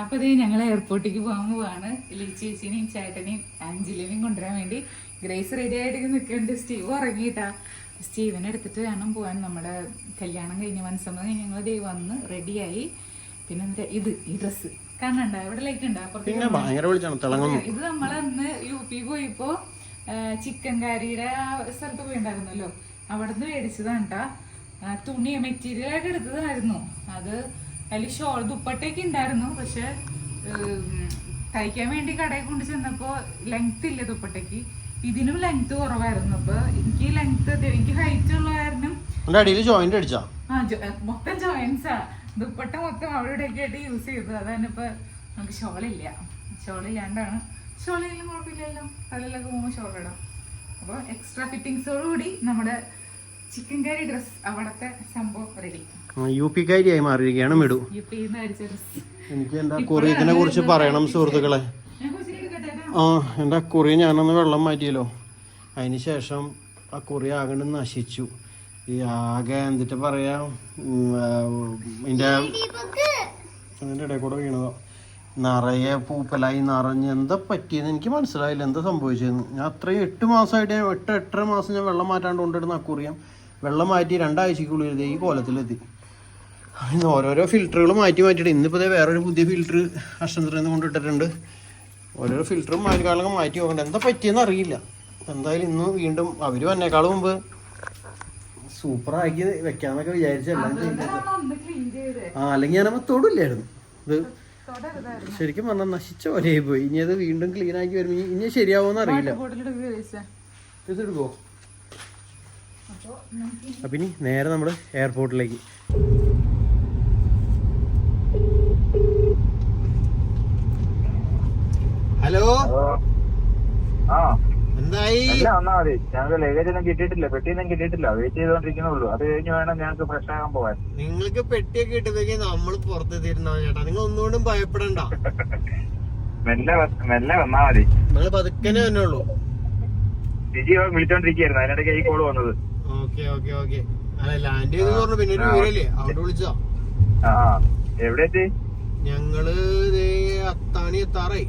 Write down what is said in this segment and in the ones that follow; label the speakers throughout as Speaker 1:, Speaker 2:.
Speaker 1: അപ്പൊ ഇത് ഞങ്ങൾ എയർപോർട്ടിലേക്ക് പോകാൻ പോവാണ്. ചേച്ചിനെയും ചേട്ടനെയും അഞ്ജലിനെയും കൊണ്ടുവരാൻ വേണ്ടി. ഗ്രേസ് റെഡി ആയിട്ട് നിൽക്കുന്നുണ്ട്. സ്റ്റീവ് ഉറങ്ങിയിട്ടാ. സ്റ്റീവിനെ എടുത്തിട്ട് വേണം പോവാൻ. നമ്മുടെ കല്യാണം കഴിഞ്ഞ് മനസ്സമ്മതം കഴിഞ്ഞ് ഞങ്ങൾ ദേ വന്ന് റെഡിയായി. പിന്നെ ഈ ഡ്രസ്സ് കാണണ്ട, ഇവിടെ ലൈറ്റ് ഉണ്ട്. ഇത് നമ്മളന്ന് UP പോയപ്പോ ചിക്കൻ കാരിയുടെ സ്ഥലത്ത് പോയിണ്ടായിരുന്നല്ലോ, അവിടെ നിന്ന് മേടിച്ചതാണ് കേട്ടാ. തുണി മെറ്റീരിയൽ ആയിട്ട് എടുത്തതായിരുന്നു അത്. അതിൽ ഷോൾ ദുപ്പട്ടയൊക്കെ ഉണ്ടായിരുന്നു. പക്ഷെ തയ്ക്കാൻ വേണ്ടി കടയിൽ കൊണ്ട് ചെന്നപ്പോ ലെങ്ത് ഇല്ല ദുപ്പട്ടയ്ക്ക്. ഇതിനും ലെങ്ത് കുറവായിരുന്നു. അപ്പൊ എനിക്ക് ലെങ്ത്, എനിക്ക് ഹൈറ്റ് ഉള്ള കാരണം മൊത്തം ജോയിന്റ്സാ. ദുപ്പട്ട മൊത്തം അവിടെ ഇവിടെയൊക്കെ ആയിട്ട് യൂസ് ചെയ്തു. അതാണ് ഇപ്പൊ നമുക്ക് ഷോളില്ല. ഷോളില്ലാണ്ടാണ്. ഷോളില്ലെങ്കിലും കുഴപ്പമില്ലല്ലോ, കടലിലൊക്കെ പോകുമ്പോൾ ഷോളിടാം. അപ്പോൾ എക്സ്ട്രാ ഫിറ്റിങ്സോടുകൂടി നമ്മുടെ ചിക്കൻ കറി ഡ്രസ് അവിടത്തെ സംഭവം റെഡി.
Speaker 2: UP കാരിയായി മാറിയിരിക്കുകയാണ് മിടു. എനിക്ക് എന്റെ കൊറിയത്തിനെ കുറിച്ച് പറയണം സുഹൃത്തുക്കളെ. എന്റെ കൊറിയ ഞാനൊന്ന് വെള്ളം മാറ്റിയല്ലോ, അതിന് ശേഷം ആ കൊറിയ ആകെ നശിച്ചു. ഈ ആകെ എന്നിട്ട് പറയാ അതിന്റെ ഇടയിൽ കൂടെ വീണതോ നിറയെ പൂപ്പലായി നിറഞ്ഞ്. എന്താ പറ്റിയെന്ന് എനിക്ക് മനസ്സിലായില്ല, എന്താ സംഭവിച്ചതെന്ന്. ഞാൻ അത്രയും 8 മാസമായിട്ട് 8-8.5 മാസം ഞാൻ വെള്ളം മാറ്റാണ്ട് കൊണ്ടിടുന്ന അക്കുറിയാം. വെള്ളം മാറ്റി 2 ആഴ്ചക്കുള്ളിൽ ഈ കോലത്തിലെത്തി. ഇന്ന് ഓരോരോ ഫിൽറ്ററുകൾ മാറ്റിയിട്ട് ഇന്നിപ്പോൾ വേറൊരു പുതിയ ഫിൽറ്റർ അഷ്ടന്ത്രയിൽ നിന്ന് കൊണ്ടിട്ടിട്ടുണ്ട്. ഓരോരോ ഫിൽറ്ററും മാറ്റിക്കാളൊക്കെ മാറ്റി നോക്കണ്ട, എന്താ പറ്റിയെന്ന് അറിയില്ല. എന്തായാലും ഇന്ന് വീണ്ടും അവർ വന്നേക്കാളും മുമ്പ് സൂപ്പറാക്കി വെക്കാന്നൊക്കെ വിചാരിച്ചെല്ലാം ചെയ്തത്. അല്ലെങ്കിൽ ഞാനപ്പോൾ തൊടില്ലായിരുന്നു. ഇത് ശരിക്കും പറഞ്ഞാൽ നശിച്ച പോലെയായി പോയി. ഇനി അത് വീണ്ടും ക്ലീൻ ആക്കി വരുമ്പോൾ ഇനി ശരിയാവുമെന്ന് അറിയില്ല. എടുക്കോ? അപ്പം ഇനി നേരെ നമ്മൾ എയർപോർട്ടിലേക്ക്. ഹലോ, എന്തായി?
Speaker 3: ഞങ്ങൾക്ക് ലഗേജ് ഒന്നും കിട്ടിയിട്ടില്ല, പെട്ടിയൊന്നും കിട്ടിയിട്ടില്ല. വെയിറ്റ് ചെയ്തോണ്ടിരിക്കുന്നുള്ളൂ. അത് കഴിഞ്ഞ് വേണം ഞങ്ങൾക്ക് ഫ്രഷ് ആകാൻ പോവാൻ.
Speaker 2: നിങ്ങൾക്ക് പെട്ടിയൊക്കെ കിട്ടുമ്പോഴേക്കും നമ്മൾ പുറത്തെത്തിയിട്ടുണ്ടാവും ചേട്ടാ. നിങ്ങൾ ഒന്നുകൊണ്ടും ഭയപ്പെടണ്ട.
Speaker 3: മെല്ലെ വന്നാ മതി.
Speaker 2: നിങ്ങൾ പതുക്കനെ തന്നെയുള്ളൂ.
Speaker 3: ജിജി വിളിച്ചോണ്ടിരിക്കുകയായിരുന്നു, അതിനിടയ്ക്ക് ഈ കോള് വന്നത്.
Speaker 2: ഓക്കെ അല്ല ലാൻഡ് ചെയ്ത് പറഞ്ഞു. പിന്നെ ഒരു വീരല്ലേ അവിടെ വിളിച്ചോ?
Speaker 3: എവിടെ എത്തി?
Speaker 2: ഞങ്ങള് അത്താണി എത്താറായി.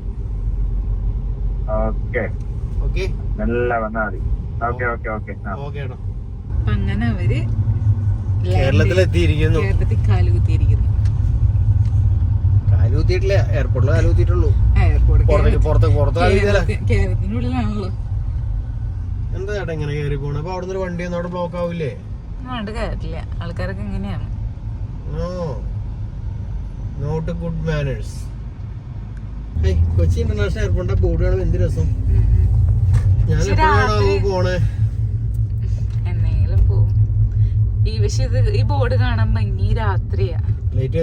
Speaker 3: ഓക്കെ മെല്ലെ വന്നാ മതി. ഓക്കെ.
Speaker 1: അങ്ങനെ അവര്
Speaker 2: കേരളത്തിലെത്തിയിരിക്കുന്നു.
Speaker 1: കേരളത്തിൽ കാലുകുത്തിയിരിക്കുന്നു.
Speaker 2: കാലുകുത്തിയിട്ടില്ല, എയർപോർട്ടിൽ കാലുകുത്തിയിട്ടുള്ളൂ.
Speaker 1: കേരളത്തിനുള്ളിലാണല്ലോ.
Speaker 2: എന്താ ചേട്ടാ ഇങ്ങനെ കയറി പോണ? അപ്പൊ അവിടെ നിന്ന് വണ്ടി ഒന്നും അവിടെ ബ്ലോക്ക് ആവില്ലേ?
Speaker 1: കയറില്ല, ആൾക്കാരൊക്കെ എങ്ങനെയാണ്.
Speaker 2: Not good manners. Kochi international എയർപോർട്ടിന്റെ ബോർഡ് കാണുമ്പോൾ എന്ത് രസം. ഞാൻ എപ്പോഴാണോ പോണേ?
Speaker 1: എന്നെങ്കിലും പോവും. ഈ ബോർഡ് കാണാൻ ഭംഗി രാത്രിയാ, ലൈറ്റ്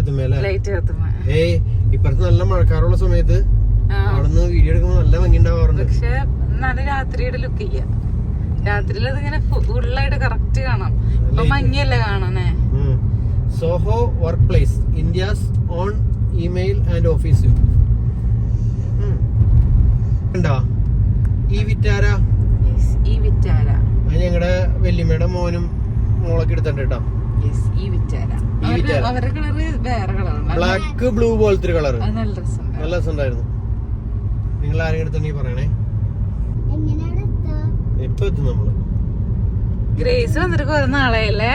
Speaker 1: കത്തുമ്പോ.
Speaker 2: ഇപ്പഴത്തെ നല്ല മഴക്കാറുള്ള സമയത്ത് അവിടുന്ന് വീഡിയോ എടുക്കുമ്പോ നല്ല ഭംഗി ഉണ്ടാവാറുണ്ട്.
Speaker 1: പക്ഷെ നല്ല രാത്രിയുടെ ലുക്ക് ചെയ്യാം. രാത്രിയിൽ അതിങ്ങനെ ഫുള്ളായിട്ട് കറക്റ്റ് കാണാം. ഇപ്പൊ മഞ്ഞല്ലേ കാണാനേ.
Speaker 2: Zoho work place, India's on email and office. ഈ വിറ്റാര അത് ഞങ്ങളുടെ വല്യമ്മയുടെ മോനും മോളൊക്കെ എടുത്തിട്ടുണ്ട് കേട്ടോ. ബ്ലാക്ക് ബ്ലൂ പോലത്തെ ഒരു കളർ നല്ല രസമുണ്ടായിരുന്നു. നിങ്ങൾ ആരെങ്കിലും എടുത്തിട്ടുണ്ടെങ്കിൽ പറയണേ. എപ്പോ എത്തും നമ്മള്?
Speaker 1: ഗ്രേസ് വന്നിട്ട് കുറെ നാളായല്ലേ.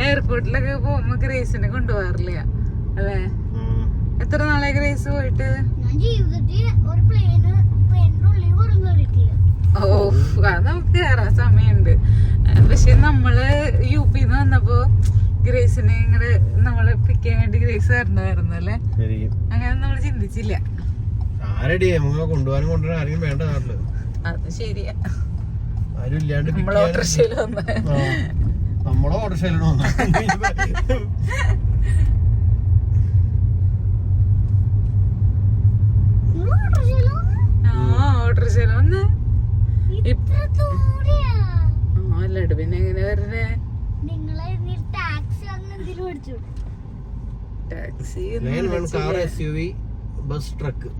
Speaker 1: എയർപോർട്ടിലൊക്കെ പോകുമ്പോ ഗ്രേസിനെ കൊണ്ടുപോകാറില്ല അല്ലേ? എത്ര നാളായി ഗ്രേസ് പോയിട്ട്? ഓ, അത് നമുക്ക് കയറാൻ സമയമുണ്ട്. പക്ഷെ നമ്മള് UP-ന്ന് വന്നപ്പോ ഗ്രേസിനെ ഇങ്ങനെ നമ്മളെ പിക്ക് ചെയ്യാൻ വേണ്ടി ഗ്രേസ് വരണമായിരുന്നു അല്ലേ? അങ്ങനെ നമ്മള് ചിന്തിച്ചില്ല.
Speaker 2: കൊണ്ടുപോകാനും കൊണ്ടുവരാൻ ആരെങ്കിലും വേണ്ട നാട്ടില്.
Speaker 1: അത് ശരിയാ.
Speaker 2: ആരും ഇല്ലാണ്ട്
Speaker 1: നമ്മളെ ഓട്ടോറിക്ഷയിൽ വന്ന
Speaker 2: നമ്മളെ ഓട്ടോറിക്ഷയിൽ
Speaker 1: ഓട്ടോറിക്ഷയിൽ വന്ന് അല്ലട്ട് പിന്നെ എങ്ങനെ വരണേ? ടാക്സി
Speaker 2: ബസ് ട്രക്ക്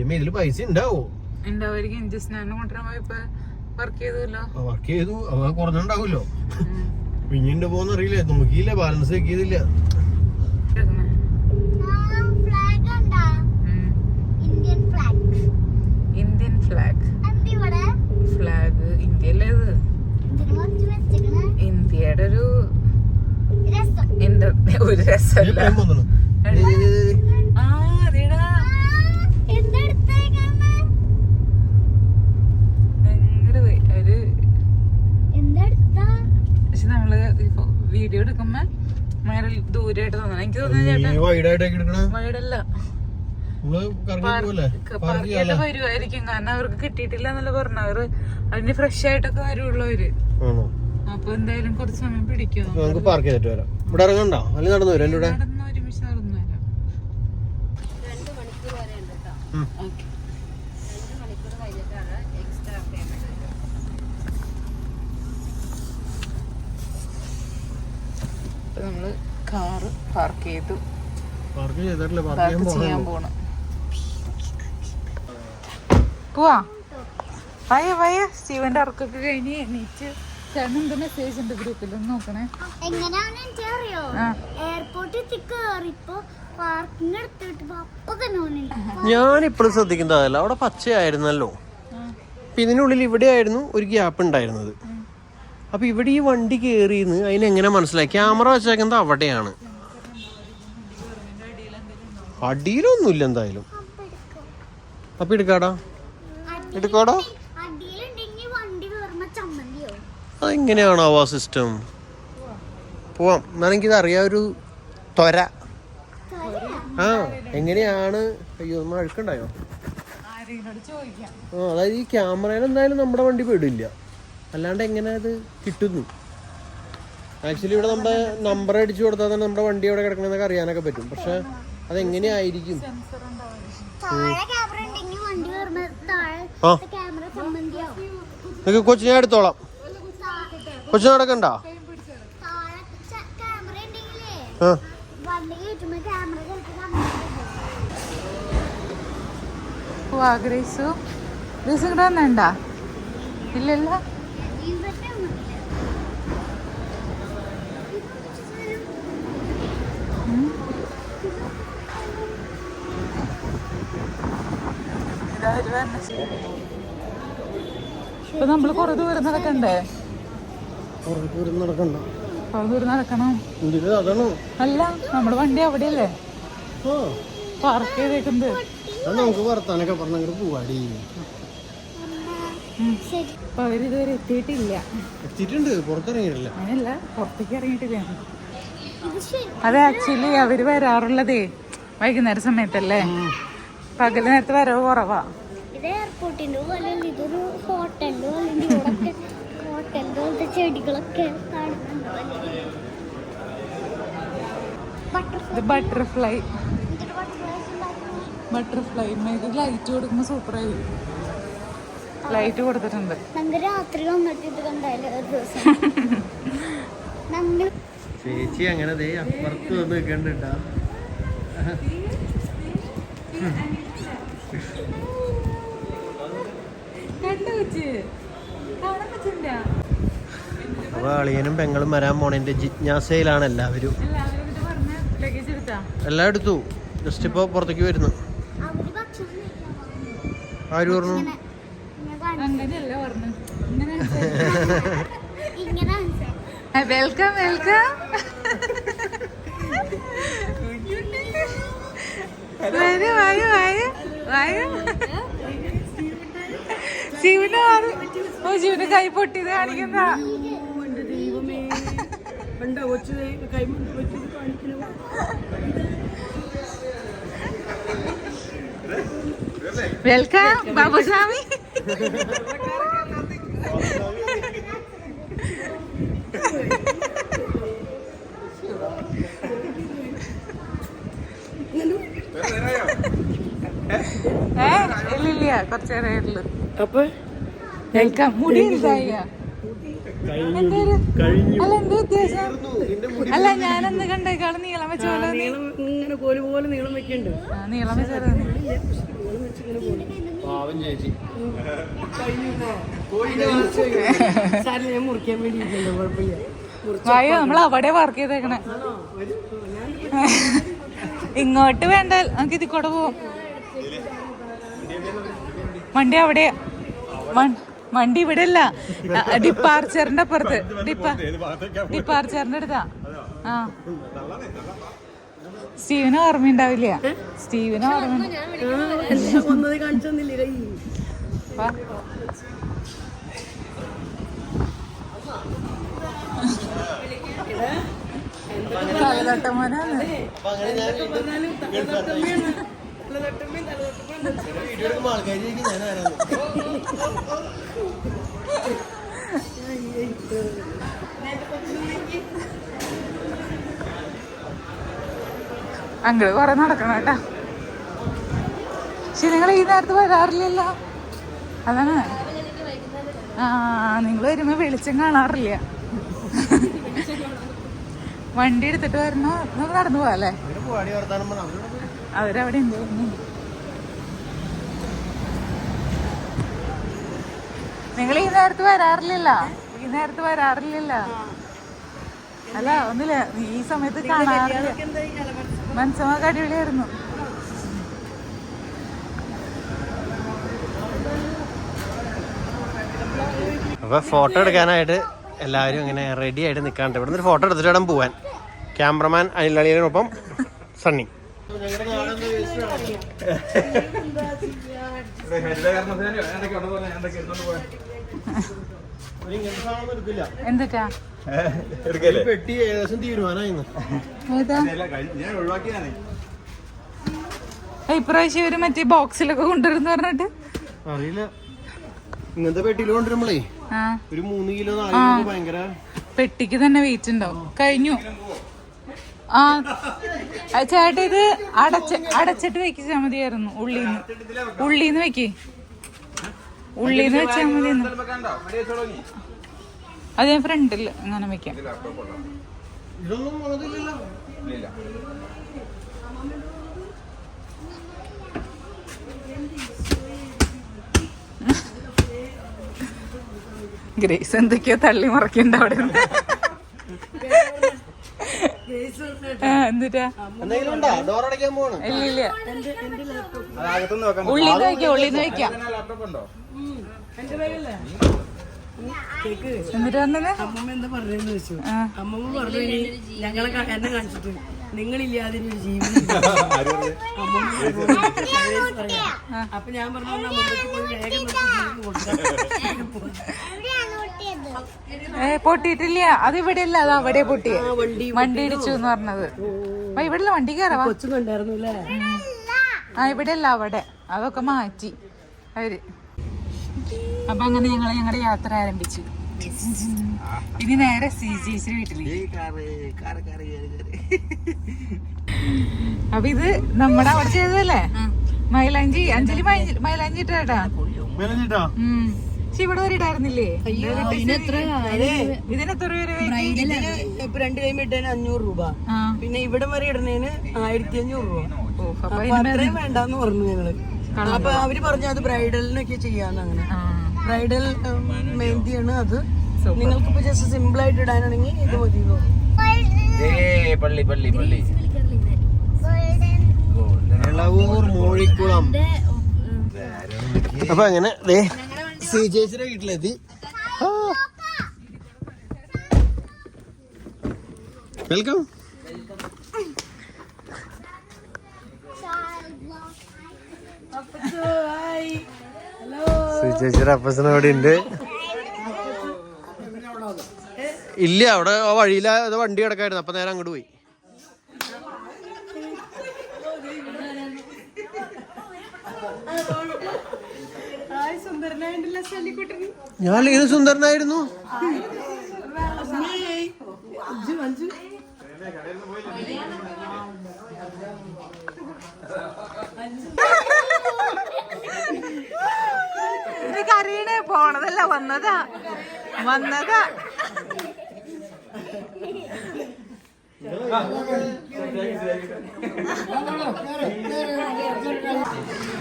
Speaker 2: ഇതില് പൈസ ഉണ്ടാവോ?
Speaker 1: ഉണ്ടാവുമായിരിക്കും. ഇഞ്ചസ്നാനം കൊണ്ടുവരാൻ പോയപ്പോ വർക്ക്
Speaker 2: ചെയ്തു. കുറഞ്ഞുണ്ടാവൂല്ലോ. പിന്നീട് പോകുന്ന അറിയില്ല, നോക്കിയില്ല, ബാലൻസ് വെക്കിയതില്ല.
Speaker 1: രസമല്ല. ആ അതേടാ ഭയങ്കര ഒരു പക്ഷെ നമ്മള് ഇപ്പൊ വീഡിയോ എടുക്കുമ്പോ ഭയങ്കര ദൂരമായിട്ട് തോന്നണം. എനിക്ക് തോന്നുന്നു ചേട്ടാ വൈഡല്ല പാർക്കിയായിട്ട് വരുമായിരിക്കും. കാരണം അവർക്ക് കിട്ടിയിട്ടില്ല എന്നല്ല പറഞ്ഞു. അവര് അതിന് ഫ്രഷ് ആയിട്ടൊക്കെ വരുള്ളൂ അവര്. അപ്പൊ എന്തായാലും കുറച്ച് സമയം പിടിക്കും.
Speaker 2: നമുക്ക് പാർക്ക് ചെയ്തിട്ട് വരാം. ഇവിടെ ഇറങ്ങണ്ടോ അല്ലെങ്കിൽ നടന്നു വരാം?
Speaker 1: നടന്ന് ഒരുമിച്ച് നടന്നു വരാം. നമ്മള് കാറ് പാർക്ക് ചെയ്തു.
Speaker 2: പാർക്ക് ചെയ്തിട്ടില്ല,
Speaker 1: പാർക്ക് ചെയ്യാൻ പോണു. പോവാ വയ വയ. സ്റ്റീവന്റെ ഇറക്കൊക്കെ കഴിഞ്ഞ് എണീറ്റ് ചേട്ടൻ എന്ത് മെസ്സേജ് ഉണ്ട് ഗ്രൂപ്പിൽ ഒന്ന് നോക്കണേ.
Speaker 4: എങ്ങനെയാണെന്ന് എനിക്കറിയോ, എയർപോർട്ടിൽ കേറിപ്പോ പാർക്കിംഗ് എടുത്തിട്ട് അപ്പൊ തന്നെ
Speaker 2: ഞാനിപ്പോഴും ശ്രദ്ധിക്കുന്നതല്ല, അവിടെ പച്ചയായിരുന്നല്ലോ. അപ്പൊ ഇതിനുള്ളിൽ ഇവിടെ ആയിരുന്നു ഒരു ഗ്യാപ്പ് ഉണ്ടായിരുന്നത്. അപ്പൊ ഇവിടെ ഈ വണ്ടി കേറിയെന്ന് അതിനെങ്ങനെ മനസ്സിലായി? ക്യാമറ വെച്ചേക്കുന്നത് അവിടെയാണ്, അടിയിലൊന്നുമില്ല എന്തായാലും. അപ്പൊ എടുക്കാടാ എടുക്കാടാ. അതെങ്ങനെയാണോ ആ സിസ്റ്റം? പോവാം എന്നാലും എനിക്കിത് അറിയാം, ഒരു ത്വര. ആ എങ്ങനെയാണ്? അയ്യോ ഒന്ന് അഴുക്കുണ്ടായോ? അതായത് ഈ ക്യാമറയിൽ എന്തായാലും നമ്മുടെ വണ്ടി പെടില്ല, അല്ലാണ്ട് എങ്ങനെ അത് കിട്ടുന്നു? ആക്ച്വലി ഇവിടെ നമ്മുടെ നമ്പർ അടിച്ചു കൊടുത്താൽ തന്നെ നമ്മുടെ വണ്ടി എവിടെ കിടക്കണമെന്നൊക്കെ അറിയാനൊക്കെ പറ്റും. പക്ഷെ അതെങ്ങനെയായിരിക്കും? കൊച്ചു ഞാൻ എടുത്തോളാം. കൊച്ചു നടക്കണ്ട.
Speaker 1: ഗ്രേസു ഗ്രേസ് ഇങ്ങോട്ട് വന്നേണ്ടാ? ഇല്ലല്ല. ഇപ്പൊ നമ്മള് കൊറേ ദൂരം നടക്കണ്ടേ?
Speaker 2: കുറേ ദൂരം നടക്കണ്ട,
Speaker 1: കൊറേ ദൂരം നടക്കണം.
Speaker 2: അതാണോ?
Speaker 1: അല്ല, നമ്മുടെ വണ്ടി അവിടെയല്ലേ പാർക്ക് ചെയ്തേക്കുന്നത്.
Speaker 2: നമുക്ക് വർത്താനൊക്കെ പറഞ്ഞങ്ങോട്ട് പോവാടി.
Speaker 1: അപ്പൊ അവരിതുവരെ എത്തിയിട്ടില്ല.
Speaker 2: എത്തിയിട്ടുണ്ട്, പുറത്തിറങ്ങിയിട്ടില്ല.
Speaker 1: അങ്ങനെയല്ല, പുറത്തേക്ക് ഇറങ്ങിയിട്ടില്ല. അത് ആക്ച്വലി അവര് വരാറുള്ളതേ വൈകുന്നേര സമയത്തല്ലേ, പകല് നേരത്തെ വരവ് കുറവാ.
Speaker 4: ഇത് എയർപോർട്ടിന്റെ പോലെ ഇതൊരു ഹോട്ടലിന്റെ പോലെ ഹോട്ടലിന്റെ പോലത്തെ ചെടികളൊക്കെ
Speaker 1: ഇത് ബട്ടർഫ്ലൈ ഇത് ലൈറ്റ് കൊടുക്കുമ്പോ സൂപ്പറായി ലൈറ്റ് കൊടുത്തിട്ടുണ്ട്.
Speaker 4: ഞങ്ങൾ രാത്രി വന്നിട്ട് ഇത് കണ്ടാലും ഒരു ദിവസം
Speaker 2: ചേച്ചി അങ്ങനെ അപ്പുറത്ത് വന്ന് നിൽക്കണ്ടാ. അപ്പൊ അളിയനും പെങ്ങളും വരാൻ പോണേന്റെ ജിജ്ഞാസയിലാണ് എല്ലാവരും. എല്ലാം എടുത്തു, ജസ്റ്റ് ഇപ്പൊ പുറത്തേക്ക് വരുന്നു. ആര് പറഞ്ഞു?
Speaker 1: Welcome welcome. വരൂ വായു വായു വായു. ശിവന് കൈ പൊട്ടിയത് കാണിക്കുന്ന. വെൽക്കം ബാബുസ്വാമി. ഇല്ലില്ല, കുറച്ചേരേ ഉള്ളു. വെൽക്കം. മുടി ഇതായ അല്ല എന്ത് വ്യത്യാസം? അല്ല ഞാനന്ന് കണ്ടേക്കാള് നീളം വെച്ച പോലെ നീളം വെച്ചത്. വായോ നമ്മൾ അവിടെ വർക്ക് ചെയ്തേക്കണേ. ഇങ്ങോട്ട് വേണ്ട, നമുക്ക് ഇതിൽ കൂടെ പോവാം. വണ്ടി അവിടെ, വണ്ടി ഇവിടെ അല്ല, ഡിപ്പാർച്ചറിന്റെ അപ്പുറത്ത്. ഡിപ്പാർച്ചറിന്റെ അടുത്താ. ആ സ്റ്റീവിന് ഓർമ്മയുണ്ടാവില്ല. സ്റ്റീവിന് ഓർമ്മ വാ. തലതൊട്ടമോനാണ്. അങ്കിള് കൊറേ നടക്കണം കേട്ടാ. പക്ഷെ നിങ്ങൾ ഈ നേരത്ത് വരാറില്ലല്ലോ. അതാണ്. ആ, നിങ്ങൾ വരുമ്പോ വെളിച്ചം കാണാറില്ല. വണ്ടി എടുത്തിട്ട് വരണോ നമുക്ക് നടന്നു പോവാല്ലേ? അവരവിടെ എന്ത് തോന്നുന്നു? നിങ്ങൾ ഈ നേരത്ത് വരാറില്ലല്ലോ. ഈ നേരത്ത് വരാറില്ലല്ലോ. അല്ല ഒന്നുമില്ല, ഈ സമയത്ത് കാണാറില്ല. മനസ്സമാക്ക് അടിപൊളിയായിരുന്നു.
Speaker 2: അപ്പൊ ഫോട്ടോ എടുക്കാനായിട്ട് എല്ലാവരും ഇങ്ങനെ റെഡി ആയിട്ട് നിൽക്കാണ്ട് ഇവിടെ നിന്ന് ഫോട്ടോ എടുത്തിട്ട് വേണം പോവാൻ. ക്യാമറമാൻ അനിലളിയോടൊപ്പം സണ്ണി.
Speaker 1: എന്തിട്ടാ
Speaker 2: പെട്ടി ഏകദേശം തീരുമാനമായിരുന്നു.
Speaker 1: ഇപ്രാവശ്യം ഇവര് മറ്റേ ബോക്സിലൊക്കെ കൊണ്ടുവരുന്ന പറഞ്ഞിട്ട്
Speaker 2: അറിയില്ല. ഇങ്ങനത്തെ പെട്ടിയിൽ കൊണ്ടുവരുമ്പോളേ ഒരു 3 കിലോ 4 കിലോ ഭയങ്കര
Speaker 1: പെട്ടിക്ക് തന്നെ വെയിറ്റ് ഉണ്ടാവും. കഴിഞ്ഞു. ആ ചേട്ടാ ഇത് അടച്ചിട്ട് വെച്ചാ മതിയായിരുന്നു. ഉള്ളീന്ന് വെക്ക്. ഉള്ളീന്ന് വെച്ചാ മതിയെന്ന്. അത് ഞാൻ ഫ്രണ്ടിൽ അങ്ങനെ വെക്കാം.
Speaker 2: ഇതൊന്നും മുളകില്ലല്ലോ.
Speaker 1: ഗ്രേസ് എന്തൊക്കെയോ തള്ളി മറക്കണ്ട അവിടെ. എന്നിട്ടാ ഇല്ല ഉള്ളിന്ന് വെക്കാം. ഉള്ളിന്ന് വെക്കാം. എന്നിട്ട് വന്നത്
Speaker 5: അമ്മമ്മ എന്താ പറഞ്ഞെന്ന് വെച്ചു. അമ്മമ്മ പറഞ്ഞു ഞങ്ങളെ എന്നെ കാണിച്ചിട്ട് നിങ്ങളില്ലാതെ ഒരു ജീവിതം. അപ്പൊ ഞാൻ പറഞ്ഞു അമ്മമ്മക്ക് പോയി വേഗം
Speaker 1: പൊട്ടിയിട്ടില്ല. അത് ഇവിടെ അല്ല, അത് അവിടെ പൊട്ടിയ വണ്ടി ഇടിച്ചു എന്ന് പറഞ്ഞത്. ഇവിടെ വണ്ടി കയറാ
Speaker 5: കൊച്ചുണ്ടായിരുന്നു അല്ലേ?
Speaker 1: ആ ഇവിടെ അല്ല അവിടെ. അതൊക്കെ മാറ്റി അവര്. അപ്പൊ അങ്ങനെ ഞങ്ങളുടെ യാത്ര ആരംഭിച്ചു. ഇനി നേരെ CJC വീട്ടിലേക്ക്. അപ്പൊ ഇത് നമ്മുടെ അവിടെ ചെയ്തതല്ലേ മൈലാഞ്ചി. അഞ്ജലി മൈലാഞ്ചി ഇട്ടാ. പക്ഷെ ഇവിടെ ഒരു ഇടായിരുന്നില്ലേ? ഇതിനെത്ര രൂപ?
Speaker 5: ഇപ്പൊ 2 കൈ ഇട്ടതിന് 500 രൂപ. പിന്നെ ഇവിടെ വരെ ഇടുന്നതിന് 1500 രൂപ. അപ്പൊ അത്രയും വേണ്ടെന്ന് പറഞ്ഞു ഞങ്ങള്. അപ്പൊ അവര് പറഞ്ഞു അത് ബ്രൈഡലിനൊക്കെ ചെയ്യാന്ന്. അങ്ങനെ ബ്രൈഡൽ മെഹന്തിയാണ് അത്. നിങ്ങൾക്ക് ഇപ്പൊ ജസ്റ്റ് സിമ്പിൾ ആയിട്ട് ഇടാനാണെങ്കിൽ ഇത് മതിയോ?
Speaker 2: മോഴിക്കുളം. അപ്പൊ അങ്ങനെ CJCയുടെ വീട്ടിലെത്തി. വെൽക്കം. CJCയുടെ അപ്പച്ചൻ അവിടെ ഉണ്ട്. ഇല്ല, അവിടെ ആ വഴിയില വണ്ടി കിടക്കായിരുന്നു. അപ്പൊ നേരെ അങ്ങോട്ട് പോയി. ഞാൻ ഏത് സുന്ദരനായിരുന്നു.
Speaker 1: അറിയണേ പോണതല്ല, വന്നതാ.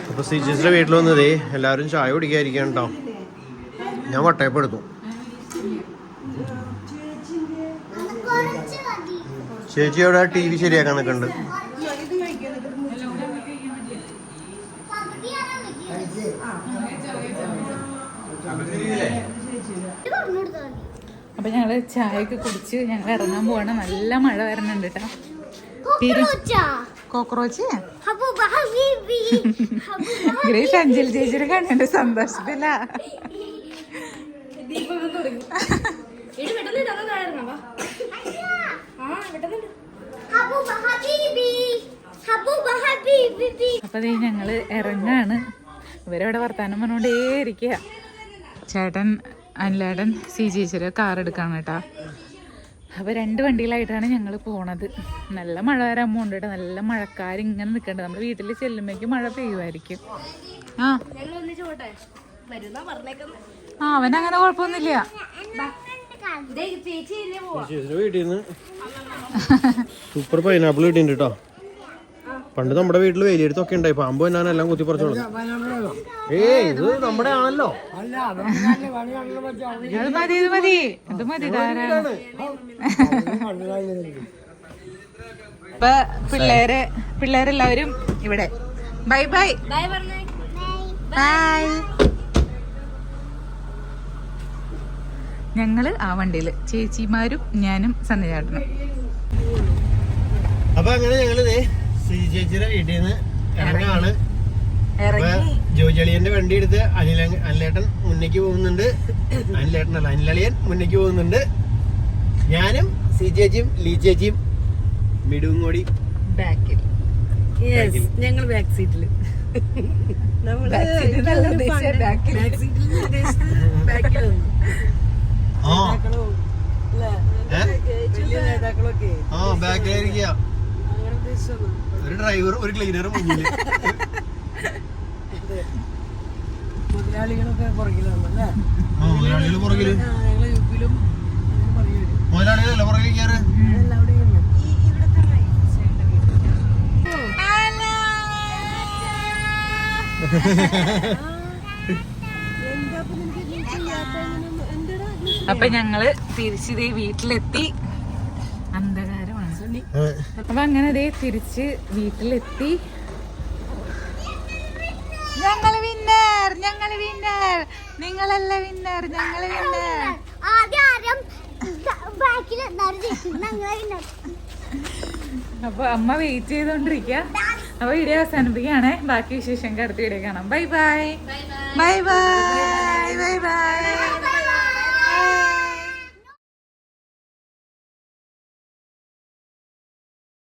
Speaker 2: അപ്പൊ CJCയുടെ വീട്ടിൽ വന്നതേ എല്ലാവരും ചായ കുടിക്കാതിരിക്കാൻ കേട്ടോ. ഞാൻ വട്ടയപ്പെടുത്തു. ചേച്ചി അവിടെ TV ശരിയാക്കാൻ നിൽക്കുന്നുണ്ട്.
Speaker 1: അപ്പൊ ഞങ്ങള് ചായയൊക്കെ കുടിച്ച് ഞങ്ങൾ ഇറങ്ങാൻ പോവാണ്. നല്ല മഴ വരണുണ്ട് കേട്ടോ. കോക്രോച്ച്
Speaker 4: ഹബൂബ ഹബീബി ഹബൂബ
Speaker 1: ഗ്രേസ് അഞ്ജലി ചേച്ചിയുടെ കണ്ണിന്റെ സന്തോഷത്തില്ല.
Speaker 4: ഹബൂബ ഹബീബി ഹബൂബ ഹബീബി.
Speaker 1: അപ്പൊ ദേ ഞങ്ങള് ഇറങ്ങാണ്. ഇവരവിടെ വർത്താനം പറഞ്ഞോണ്ടേ ഇരിക്കുക. ചേട്ടൻ അനിലേട്ടൻ സി ചേച്ചിയുടെ കാർ എടുക്കാണ് കേട്ടാ. അപ്പൊ 2 വണ്ടിയിലായിട്ടാണ് ഞങ്ങൾ പോണത്. നല്ല മഴ വരാൻ പോകണ്ട കേട്ടോ. നല്ല മഴക്കാർ ഇങ്ങനെ നിൽക്കണ്ട. നമ്മുടെ വീട്ടിൽ ചെല്ലുമ്പോഴേക്ക് മഴ പെയ്യുമായിരിക്കും. അവനങ്ങനെ കുഴപ്പമൊന്നുമില്ല.
Speaker 2: വീട്ടിൽ നിന്ന് സൂപ്പർ പൈനാപ്പിൾ കിട്ടിയിട്ടുണ്ട് കേട്ടോ. പണ്ട് നമ്മുടെ വീട്ടിൽ വേലിയെടുത്തൊക്കെ ഉണ്ടായി. പാമ്പ് എന്നാണ് എല്ലാം കുത്തി പറിച്ചോളൂ. ഇത് നമ്മുടെ ആണല്ലോ.
Speaker 1: ഇത് മതി ധാരാളം. ഇപ്പൊ പിള്ളേരെല്ലാവരും ഇവിടെ ബൈ ബൈ ബൈ. ഞങ്ങള് ആ വണ്ടിയില് ചേച്ചിമാരും ഞാനും സന്ധ്യചാട്ടനും.
Speaker 2: അപ്പൊ അങ്ങനെ ഞങ്ങള് ചേച്ചിയുടെ വീട്ടിൽ നിന്ന് ഇറങ്ങാണ്. ജോജളിയന്റെ വണ്ടി എടുത്ത് അനിലേട്ടൻ മുന്നേക്ക് പോകുന്നുണ്ട്. അനിലളിയൻ മുന്നേക്ക് പോകുന്നുണ്ട്. ഞാനും സി ചേച്ചിയും ലീ ചേച്ചിയും മിടുവും കൂടി
Speaker 5: ബാക്കിൽ. ഞങ്ങൾ ബാക്ക് സീറ്റില്.
Speaker 2: ബാക്കിലായിരിക്കുക. ഒരു ഡ്രൈവർ ഒരു ക്ലീനറും മുന്നില്.
Speaker 5: മുതലാളികളൊക്കെ പുറകിലാണ്.
Speaker 2: മുതലാളികൾ പുറകില്.
Speaker 5: ഞങ്ങള് യുപിയിലും
Speaker 2: മുതലാളികളല്ല പുറകിലേക്കാറ്.
Speaker 1: അപ്പൊ ഞങ്ങള് തിരിച്ച് വീട്ടിലെത്തി. അന്ധകാരമാണ്. അപ്പൊ അങ്ങനെ തിരിച്ച് വീട്ടിലെത്തി. ഞങ്ങള് വിന്നർ നിങ്ങളല്ല വിന്നർ, ഞങ്ങള് വിന്നർ. അപ്പൊ അമ്മ വെയിറ്റ് ചെയ്തോണ്ടിരിക്ക. അപ്പൊ വീഡിയോ അവസാനിപ്പിക്കുകയാണേ. ബാക്കി വിശേഷം അടുത്ത വീഡിയോ കാണാം. Bye bye bye bye bye bye.